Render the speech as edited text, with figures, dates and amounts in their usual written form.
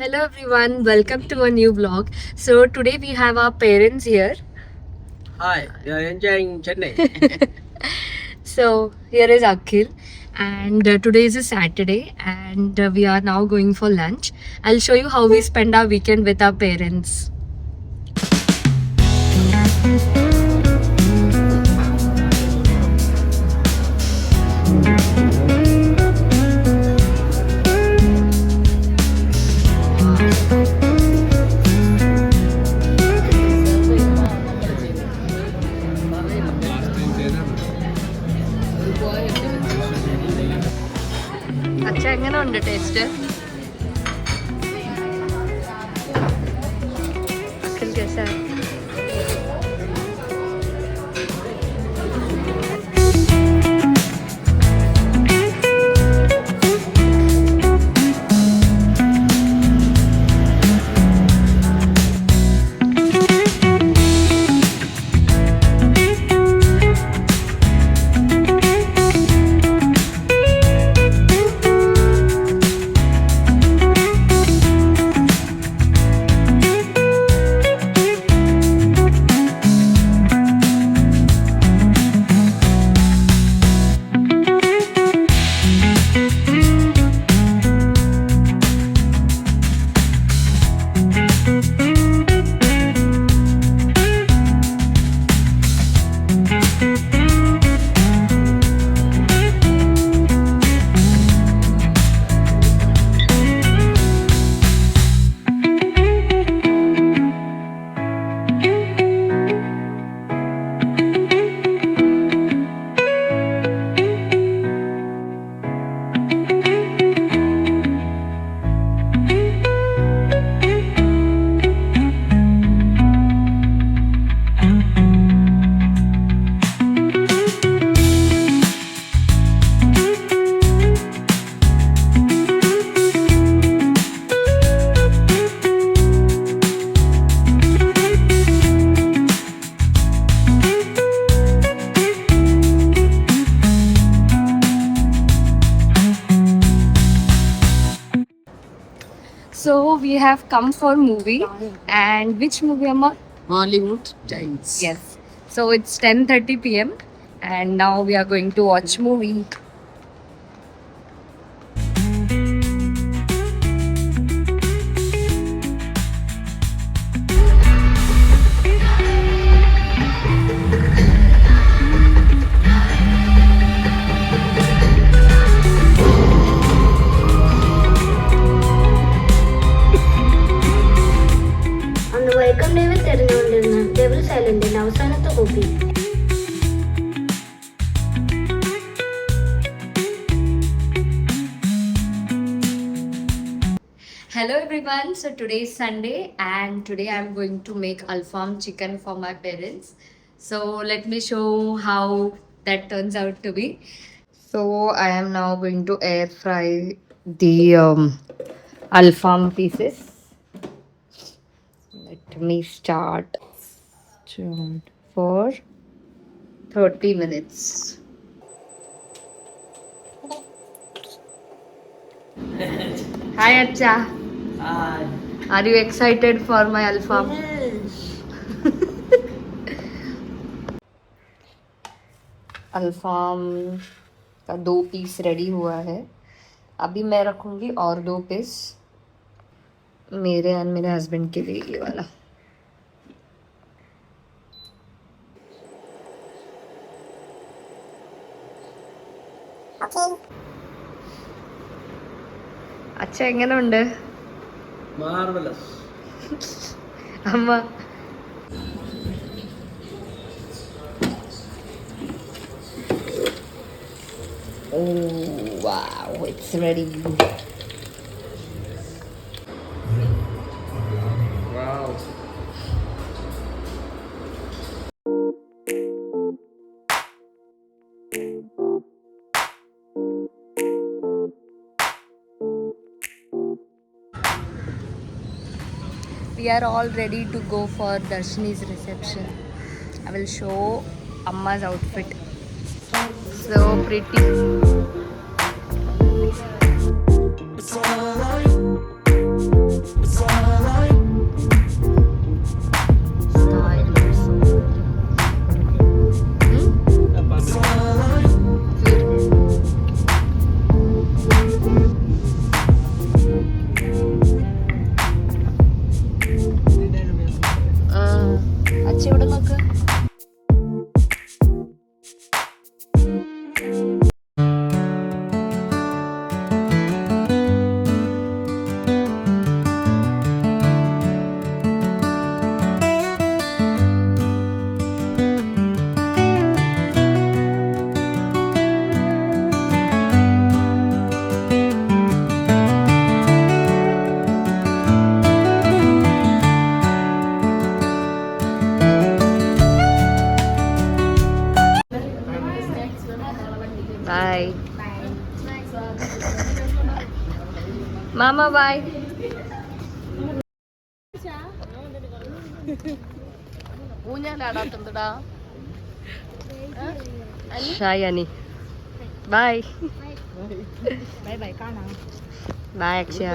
Hello everyone, welcome to a new vlog. So today we have our parents here. Hi, we are enjoying Chennai. So here is Akhil, and today is a Saturday, and we are now going for lunch. I'll show you how we spend our weekend with our parents. അച്ഛാ എങ്ങനെയുണ്ട് taste Akhil कैसा है? So we have come for movie, and which movie, Amma? Hollywood Giants. Yes. So it's 10:30 p.m. and now we are going to watch movie. അന്ന് Vaikom ഡേവിൽ തെരഞ്ഞുകൊണ്ടിരുന്ന devil സൈലന്റിന്റെ അവസാനത്തെ copy. Hello everyone. So today is Sunday and today I'm going to make Alfaham chicken for my parents. So let me show how that turns out to be. So I am now going to air fry the Alfaham pieces. Let me start for 30 minutes. Hi Acha. Hi. Are you excited for my Alfaham? Alfaham का 2 piece ready हुआ है. अभी मैं रखूँगी और 2 piece मेरे और मेरे हस्बैंड के लिए, ये वाला. അച്ഛ എങ്ങനെയുണ്ട് Marvelous. അമ്മ? Oh wow, it's ready. Wow. We are all ready to go for Darshini's reception. I will show Amma's outfit. So pretty. It's alright. അമ്മ ബൈ. ഊഞ്ഞാലാടാത്തുണ്ടടാ. ഷായനി ബൈ. ബൈ അക്ഷയ.